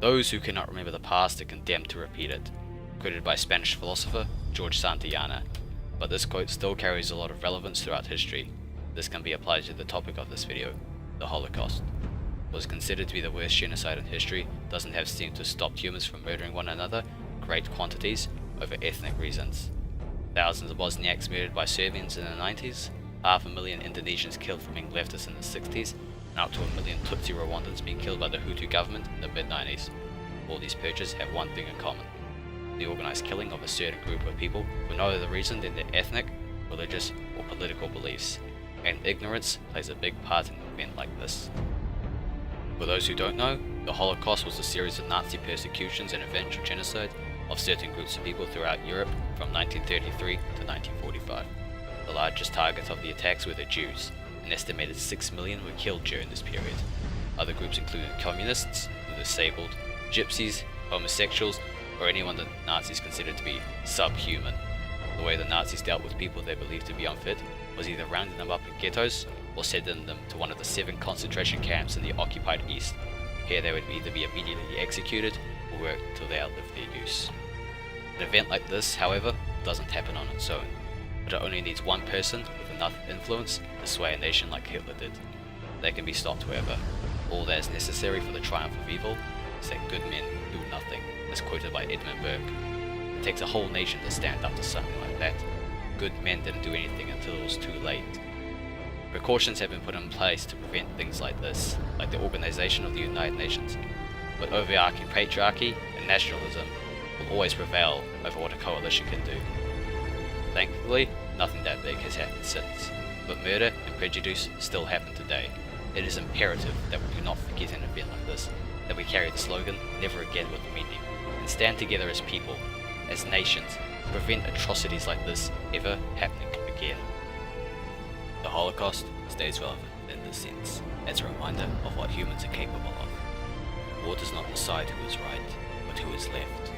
Those who cannot remember the past are condemned to repeat it, quoted by Spanish philosopher George Santayana, but this quote still carries a lot of relevance throughout history. This can be applied to the topic of this video, the Holocaust. What is considered to be the worst genocide in history doesn't have seemed to stop humans from murdering one another in great quantities over ethnic reasons. Thousands of Bosniaks murdered by Serbians in the 90s, 500,000 Indonesians killed for being leftists in the 60s, and up to 1 million Tutsi Rwandans being killed by the Hutu government in the mid-90s. All these purges have one thing in common: the organised killing of a certain group of people for no other reason than their ethnic, religious or political beliefs, and ignorance plays a big part in an event like this. For those who don't know, the Holocaust was a series of Nazi persecutions and eventual genocide of certain groups of people throughout Europe from 1933 to 1945. The largest target of the attacks were the Jews. An estimated 6 million were killed during this period. Other groups included communists, the disabled, gypsies, homosexuals, or anyone that Nazis considered to be subhuman. The way the Nazis dealt with people they believed to be unfit was either rounding them up in ghettos or sending them to one of the 7 concentration camps in the occupied East. Here they would either be immediately executed or work till they outlived their use. An event like this, however, doesn't happen on its own, but it only needs one person with enough influence to sway a nation like Hitler did. They can be stopped, however. All that is necessary for the triumph of evil is that good men do nothing, as quoted by Edmund Burke. It takes a whole nation to stand up to something like that. Good men didn't do anything until it was too late. Precautions have been put in place to prevent things like this, like the Organization of the United Nations, but overarching patriarchy and nationalism will always prevail over what a coalition can do. Thankfully, nothing that big has happened since, but murder and prejudice still happen today. It is imperative that we do not forget an event like this, that we carry the slogan, "Never again" with meaning, and stand together as people, as nations, to prevent atrocities like this ever happening again. The Holocaust stays relevant in this sense, as a reminder of what humans are capable of. War does not decide who is right, but who is left.